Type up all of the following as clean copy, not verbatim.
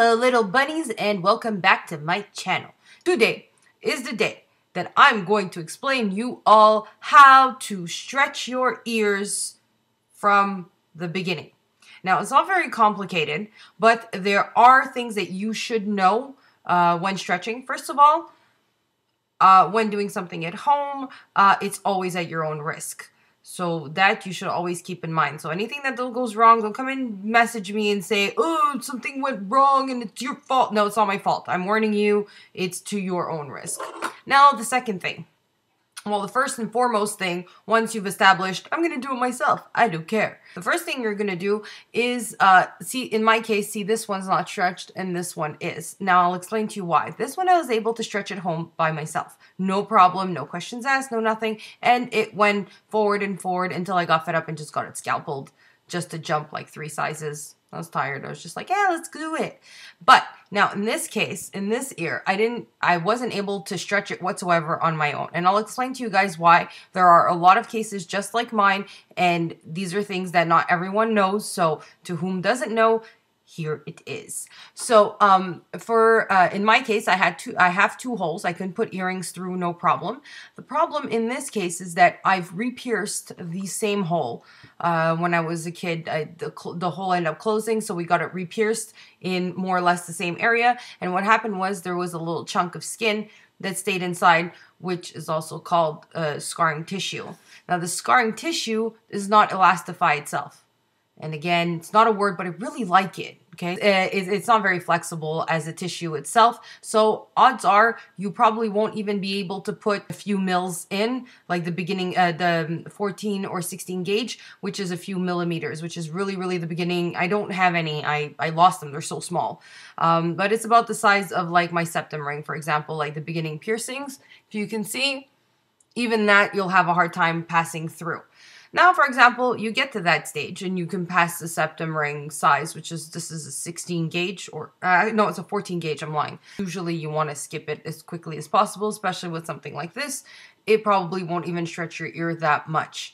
Hello little bunnies and welcome back to my channel. Today is the day that I'm going to explain you all how to stretch your ears from the beginning. Now it's not very complicated, but there are things that you should know when stretching. First of all, when doing something at home, it's always at your own risk. So that you should always keep in mind. So anything that goes wrong, don't come and message me and say, oh, something went wrong and it's your fault. No, it's not my fault. I'm warning you, it's to your own risk. Now, the second thing. Well, the first and foremost thing, once you've established, I'm going to do it myself. I don't care. The first thing you're going to do is, in my case, this one's not stretched and this one is. Now, I'll explain to you why. This one I was able to stretch at home by myself. No problem, no questions asked, no nothing. And it went forward and forward until I got fed up and just got it scalpeled just to jump like 3 sizes. I was tired. I was just like, yeah, let's do it. But now in this case, in this ear, I wasn't able to stretch it whatsoever on my own. And I'll explain to you guys why. There are a lot of cases just like mine, and these are things that not everyone knows. So to whom doesn't know, here it is. So in my case, I have 2 holes. I can put earrings through, no problem. The problem in this case is that I've re-pierced the same hole. When I was a kid, the hole ended up closing, so we got it re-pierced in more or less the same area. And what happened was there was a little chunk of skin that stayed inside, which is also called scarring tissue. Now, the scarring tissue does not elastify itself. And again, it's not a word, but I really like it, okay? It's not very flexible as a tissue itself. So odds are you probably won't even be able to put a few mils in, like the beginning, the 14 or 16 gauge, which is a few millimeters, which is really, really the beginning. I don't have any. I lost them. They're so small. But it's about the size of like my septum ring, for example, like the beginning piercings. If you can see, even that you'll have a hard time passing through. Now, for example, you get to that stage and you can pass the septum ring size, this is a 16 gauge or, no, it's a 14 gauge, I'm lying. Usually you want to skip it as quickly as possible, especially with something like this. It probably won't even stretch your ear that much.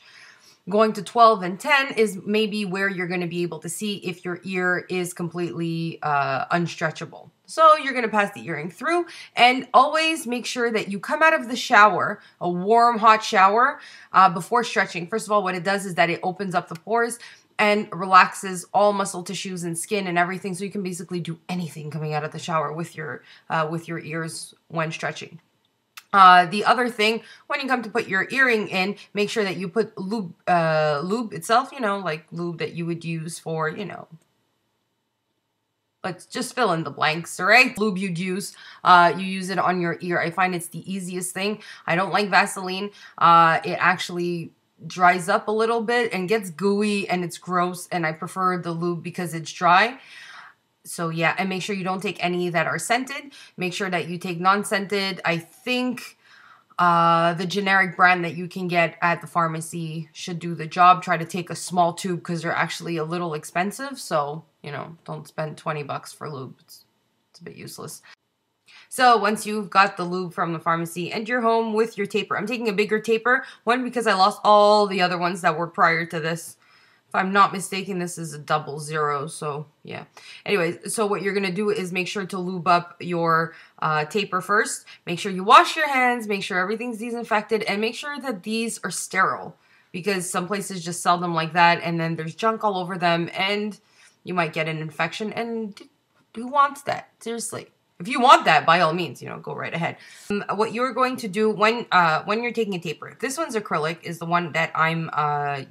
Going to 12 and 10 is maybe where you're going to be able to see if your ear is completely unstretchable. So you're going to pass the earring through, and always make sure that you come out of the shower, a warm, hot shower, before stretching. First of all, what it does is that it opens up the pores and relaxes all muscle tissues and skin and everything. So you can basically do anything coming out of the shower with your ears when stretching. The other thing, when you come to put your earring in, make sure that you put lube itself, you know, like lube that you would use for, you know, let's just fill in the blanks, all right? Lube you'd use, you use it on your ear. I find it's the easiest thing. I don't like Vaseline. It actually dries up a little bit and gets gooey and it's gross, and I prefer the lube because it's dry. So yeah, and make sure you don't take any that are scented. Make sure that you take non-scented. I think the generic brand that you can get at the pharmacy should do the job. Try to take a small tube because they're actually a little expensive. So, you know, don't spend 20 bucks for lube. It's a bit useless. So once you've got the lube from the pharmacy and you're home with your taper. I'm taking a bigger taper. One, because I lost all the other ones that were prior to this. If I'm not mistaken, this is a 00, so yeah. Anyways, so what you're going to do is make sure to lube up your taper first. Make sure you wash your hands, make sure everything's disinfected, and make sure that these are sterile, because some places just sell them like that, and then there's junk all over them, and you might get an infection, and who wants that? Seriously. If you want that, by all means, you know, go right ahead. What you're going to do when you're taking a taper, this one's acrylic, is the one that I'm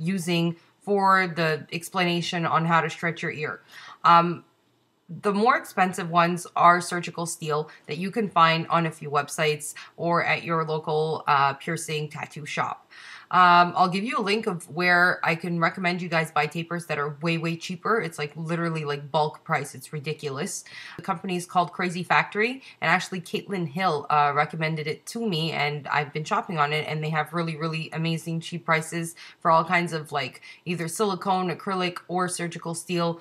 using for the explanation on how to stretch your ear. The more expensive ones are surgical steel that you can find on a few websites or at your local piercing tattoo shop. I'll give you a link of where I can recommend you guys buy tapers that are way, way cheaper. It's like literally like bulk price. It's ridiculous. The company is called Crazy Factory, and actually Caitlin Hill recommended it to me, and I've been shopping on it, and they have really, really amazing cheap prices for all kinds of like either silicone, acrylic, or surgical steel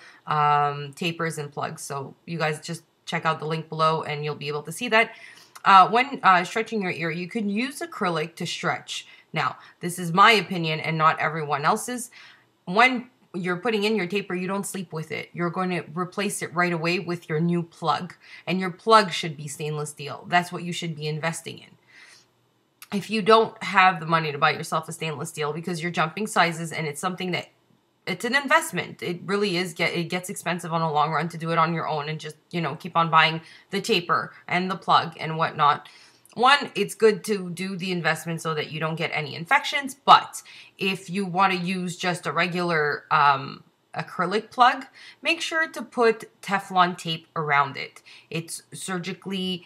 tapers and plugs. So you guys just check out the link below and you'll be able to see that. When stretching your ear, you can use acrylic to stretch. Now, this is my opinion and not everyone else's. When you're putting in your taper, you don't sleep with it. You're going to replace it right away with your new plug. And your plug should be stainless steel. That's what you should be investing in. If you don't have the money to buy yourself a stainless steel because you're jumping sizes and it's something that it's an investment. It really is. It gets expensive on a long run to do it on your own and just, you know, keep on buying the taper and the plug and whatnot. One, it's good to do the investment so that you don't get any infections. But if you want to use just a regular acrylic plug, make sure to put Teflon tape around it. It's surgical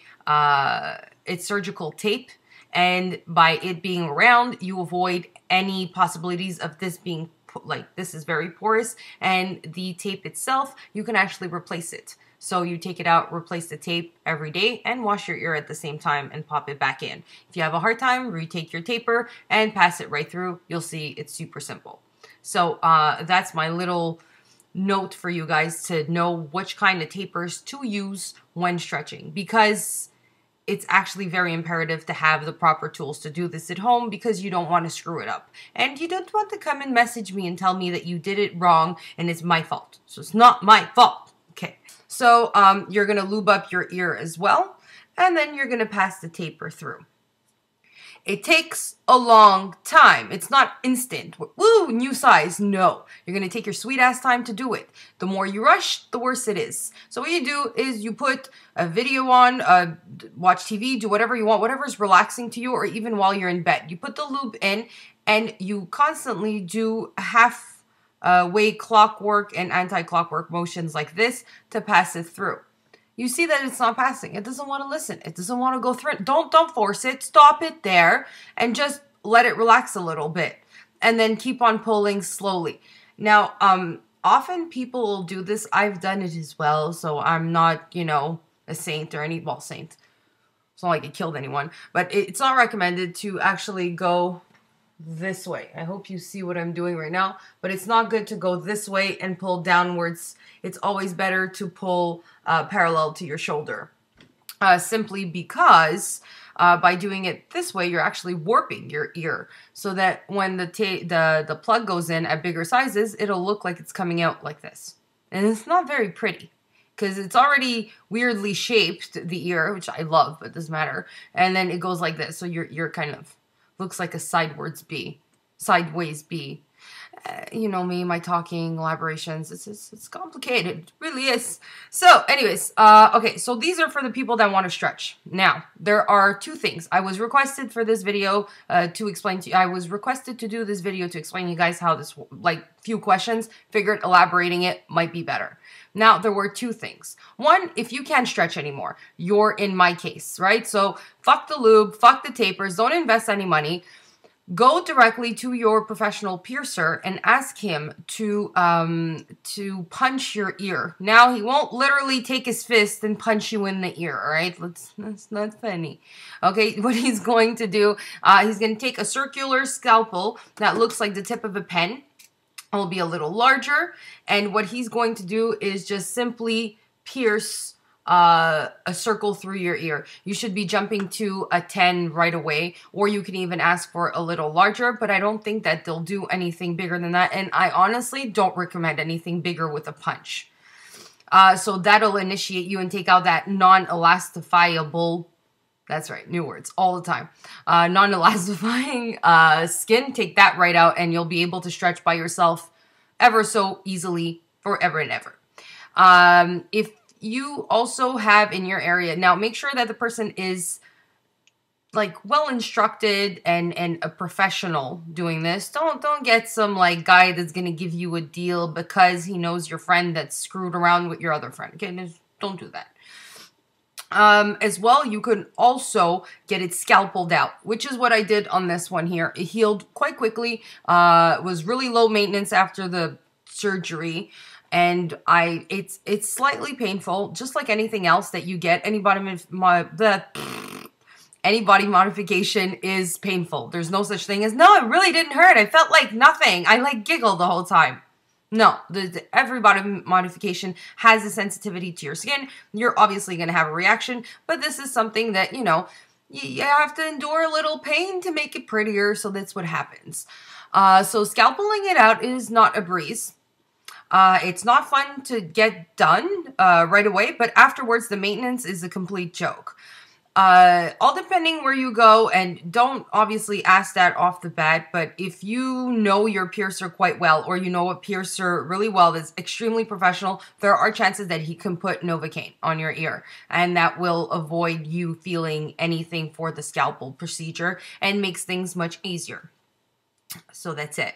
tape. And by it being around, you avoid any possibilities of this being, like, this is very porous. And the tape itself, you can actually replace it. So you take it out, replace the tape every day, and wash your ear at the same time and pop it back in. If you have a hard time, retake your taper and pass it right through. You'll see it's super simple. So that's my little note for you guys to know which kind of tapers to use when stretching, because it's actually very imperative to have the proper tools to do this at home, because you don't want to screw it up. And you don't want to come and message me and tell me that you did it wrong and it's my fault. So it's not my fault. Okay. So you're going to lube up your ear as well. And then you're going to pass the taper through. It takes a long time. It's not instant. Woo, new size. No. You're going to take your sweet ass time to do it. The more you rush, the worse it is. So what you do is you put a video on, watch TV, do whatever you want, whatever is relaxing to you, or even while you're in bed. You put the lube in and you constantly do half-way clockwork and anti-clockwork motions like this to pass it through. You see that it's not passing. It doesn't want to listen. It doesn't want to go through it. Don't force it. Stop it there and just let it relax a little bit. And then keep on pulling slowly. Now, often people will do this. I've done it as well. So I'm not, you know, a saint or any, well, saint. It's not like it killed anyone. But it's not recommended to actually go this way. I hope you see what I'm doing right now. But it's not good to go this way and pull downwards. It's always better to pull parallel to your shoulder. Simply because by doing it this way, you're actually warping your ear. So that when the plug goes in at bigger sizes, it'll look like it's coming out like this. And it's not very pretty, because it's already weirdly shaped, the ear, which I love, but it doesn't matter. And then it goes like this. So your ear kind of looks like a sideways B. You know me, my talking, elaborations, it's complicated. It really is. So anyways, okay, so these are for the people that want to stretch. Now, there are two things. I was requested for this video to explain to you. I was requested to do this video to explain to you guys how this, like, few questions. Figured elaborating it might be better. Now, there were two things. One, if you can't stretch anymore, you're in my case, right? So fuck the lube, fuck the tapers, don't invest any money. Go directly to your professional piercer and ask him to punch your ear. Now, he won't literally take his fist and punch you in the ear, all right? That's not funny. Okay, what he's going to do, he's going to take a circular scalpel that looks like the tip of a pen. It will be a little larger. And what he's going to do is just simply pierce a circle through your ear. You should be jumping to a 10 right away, or you can even ask for a little larger, but I don't think that they'll do anything bigger than that, and I honestly don't recommend anything bigger with a punch. So that'll initiate you and take out that non-elastifiable, that's right, new words all the time, non-elastifying skin. Take that right out and you'll be able to stretch by yourself ever so easily forever and ever. If you also have in your area, now make sure that the person is, like, well instructed and a professional doing this. Don't get some, like, guy that's gonna give you a deal because he knows your friend that's screwed around with your other friend. Okay, just don't do that. As well, you can also get it scalpeled out, which is what I did on this one here. It healed quite quickly. It was really low maintenance after the surgery. And it's slightly painful, just like anything else that you get. Any body modification is painful. There's no such thing as, no, it really didn't hurt. I felt like nothing. I, like, giggled the whole time. No, every body modification has a sensitivity to your skin. You're obviously going to have a reaction, but this is something that, you know, you have to endure a little pain to make it prettier, so that's what happens. So scalpeling it out is not a breeze. It's not fun to get done right away, but afterwards the maintenance is a complete joke. All depending where you go, and don't obviously ask that off the bat, but if you know your piercer quite well, or you know a piercer really well that's extremely professional, there are chances that he can put Novocaine on your ear, and that will avoid you feeling anything for the scalpel procedure and makes things much easier. So that's it.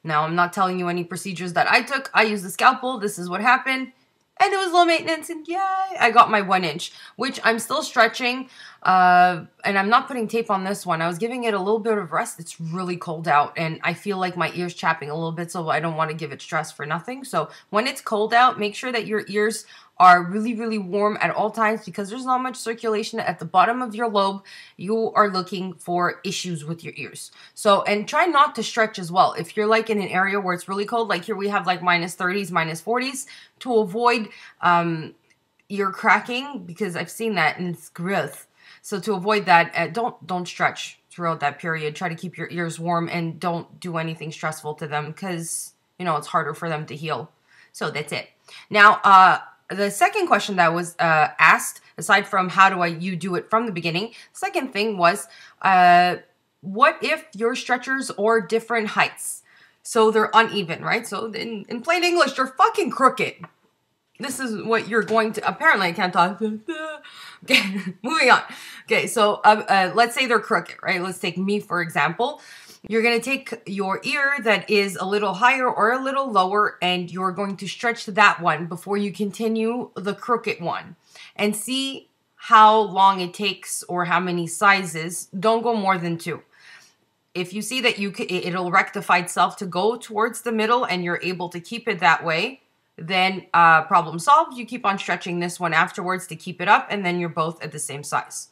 Now, I'm not telling you any procedures that I took. I used the scalpel. This is what happened. And it was low maintenance, and yay, I got my 1 inch, which I'm still stretching, and I'm not putting tape on this one. I was giving it a little bit of rest. It's really cold out, and I feel like my ear's chapping a little bit, so I don't want to give it stress for nothing. So when it's cold out, make sure that your ears are really, really warm at all times, because there's not much circulation at the bottom of your lobe. You are looking for issues with your ears. So, and try not to stretch as well. If you're like in an area where it's really cold, like here we have like -30s, -40s, to avoid ear cracking, because I've seen that and it's gross. So to avoid that, don't stretch throughout that period. Try to keep your ears warm and don't do anything stressful to them, because, you know, it's harder for them to heal. So that's it. Now, the second question that was asked, aside from how do you do it from the beginning, the second thing was, what if your stretchers are different heights? So they're uneven, right? So in plain English, they're fucking crooked. This is what you're going to, apparently I can't talk. Okay, moving on. Okay, so let's say they're crooked, right? Let's take me, for example. You're going to take your ear that is a little higher or a little lower, and you're going to stretch that one before you continue the crooked one, and see how long it takes or how many sizes. Don't go more than 2. If you see that it'll rectify itself to go towards the middle and you're able to keep it that way, then problem solved. You keep on stretching this one afterwards to keep it up, and then you're both at the same size.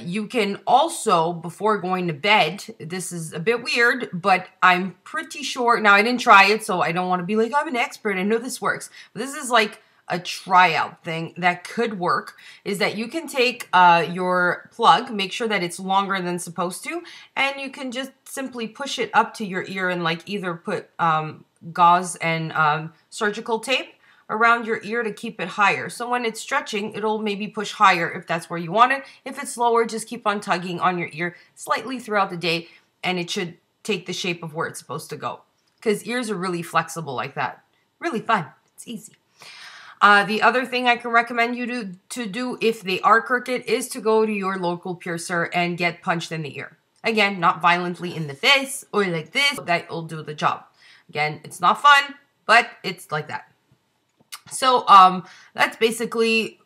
You can also, before going to bed, this is a bit weird, but I'm pretty sure, now I didn't try it, so I don't want to be like, I'm an expert, I know this works. But this is like a tryout thing that could work, is that you can take your plug, make sure that it's longer than supposed to, and you can just simply push it up to your ear and like either put gauze and surgical tape around your ear to keep it higher. So when it's stretching, it'll maybe push higher if that's where you want it. If it's lower, just keep on tugging on your ear slightly throughout the day, and it should take the shape of where it's supposed to go. Because ears are really flexible like that. Really fun. It's easy. The other thing I can recommend you to do if they are crooked is to go to your local piercer and get punched in the ear. Again, not violently in the face or like this. That will do the job. Again, it's not fun, but it's like that. So that's basically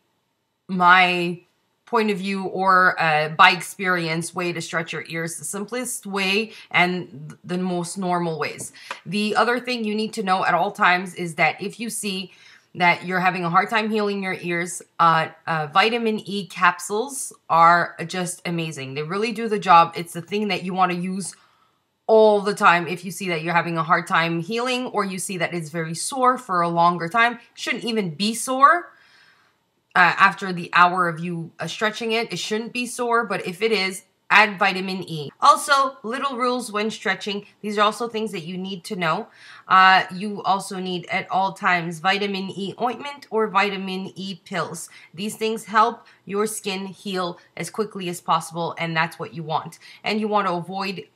my point of view, or by experience, way to stretch your ears. The simplest way and the most normal ways. The other thing you need to know at all times is that if you see that you're having a hard time healing your ears, vitamin E capsules are just amazing. They really do the job. It's the thing that you want to use all the time. If you see that you're having a hard time healing, or you see that it's very sore for a longer time, shouldn't even be sore after the hour of you stretching it. It shouldn't be sore, but if it is, add vitamin E. Also, little rules when stretching. These are also things that you need to know. You also need at all times vitamin E ointment or vitamin E pills. These things help your skin heal as quickly as possible, and that's what you want. And you want to avoid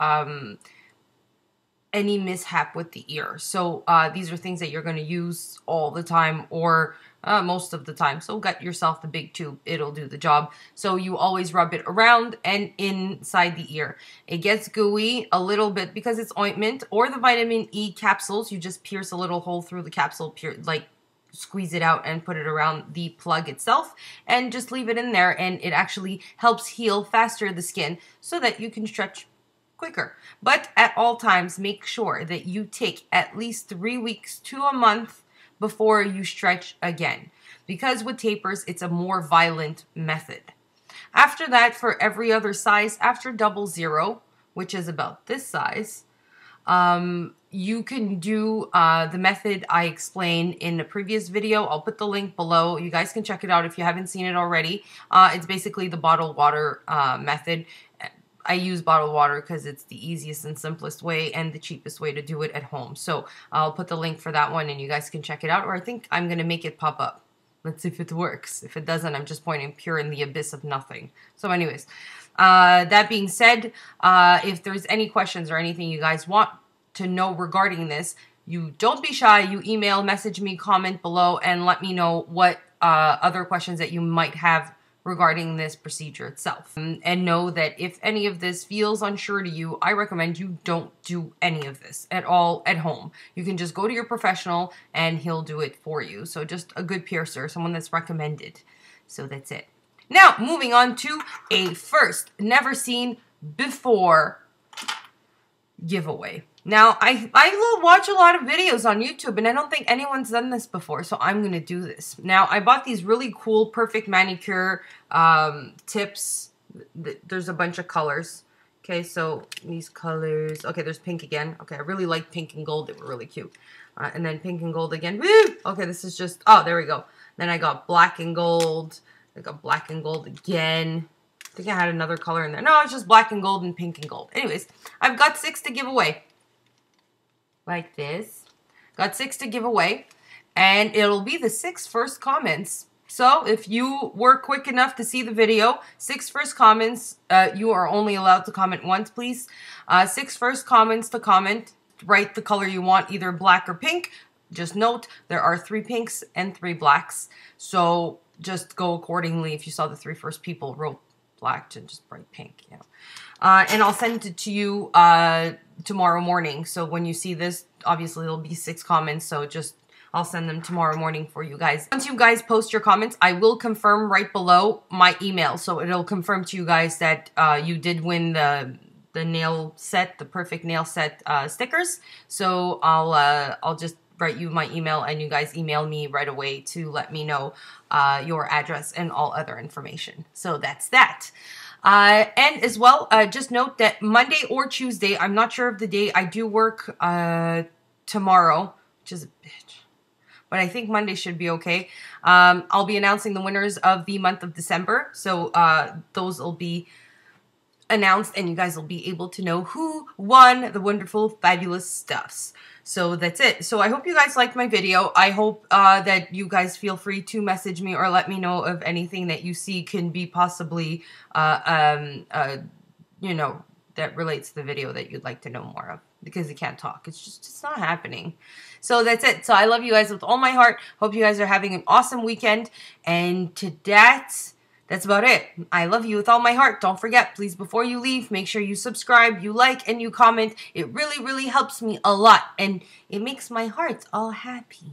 any mishap with the ear. So these are things that you're going to use all the time, or most of the time. So get yourself the big tube. It'll do the job. So you always rub it around and inside the ear. It gets gooey a little bit because it's ointment, or the vitamin E capsules. You just pierce a little hole through the capsule, like squeeze it out and put it around the plug itself, and just leave it in there, and it actually helps heal faster the skin so that you can stretch quicker. But at all times, make sure that you take at least 3 weeks to a month before you stretch again, because with tapers, it's a more violent method. After that, for every other size, after 00, which is about this size, you can do the method I explained in the previous video. I'll put the link below. You guys can check it out if you haven't seen it already. It's basically the bottled water method. I use bottled water because it's the easiest and simplest way and the cheapest way to do it at home. So I'll put the link for that one and you guys can check it out, or I think I'm going to make it pop up. Let's see if it works. If it doesn't, I'm just pointing pure in the abyss of nothing. So anyways, that being said, if there's any questions or anything you guys want to know regarding this, you don't be shy. You email, message me, comment below, and let me know what other questions that you might have regarding this procedure itself. And know that if any of this feels unsure to you, I recommend you don't do any of this at all at home. You can just go to your professional and he'll do it for you. So just a good piercer, someone that's recommended. So that's it. Now, moving on to a first, never seen before giveaway. Now, I watch a lot of videos on YouTube, and I don't think anyone's done this before, so I'm going to do this. Now, I bought these really cool Perfect Manicure tips. There's a bunch of colors. Okay, so these colors. Okay, there's pink again. Okay, I really like pink and gold. They were really cute. And then pink and gold again. Woo! Okay, this is just, oh, there we go. Then I got black and gold. I got black and gold again. I think I had another color in there. No, it's just black and gold and pink and gold. Anyways, I've got 6 to give away. Like this. Got 6 to give away. And it'll be the 6 first comments. So if you were quick enough to see the video, 6 first comments, you are only allowed to comment once, please. 6 first comments to comment. Write the color you want, either black or pink. Just note, there are 3 pinks and 3 blacks. So just go accordingly. If you saw the 3 first people wrote black, to just write pink. You know. And I'll send it to you tomorrow morning. So when you see this, obviously there'll be 6 comments. So just, I'll send them tomorrow morning for you guys. Once you guys post your comments, I will confirm right below my email. So it'll confirm to you guys that you did win the nail set, the Perfect Nail Set stickers. So I'll just write you my email and you guys email me right away to let me know your address and all other information. So that's that. And as well, just note that Monday or Tuesday, I'm not sure of the day, I do work tomorrow, which is a bitch, but I think Monday should be okay. I'll be announcing the winners of the month of December, so those will be announced and you guys will be able to know who won the wonderful, fabulous stuffs. So that's it. So I hope you guys liked my video. I hope that you guys feel free to message me or let me know of anything that you see can be possibly, you know, that relates to the video that you'd like to know more of. Because you can't talk. It's not happening. So that's it. So I love you guys with all my heart. Hope you guys are having an awesome weekend. And to that's about it. I love you with all my heart. Don't forget, please, before you leave, make sure you subscribe, you like, and you comment. It really, really helps me a lot. And it makes my heart all happy.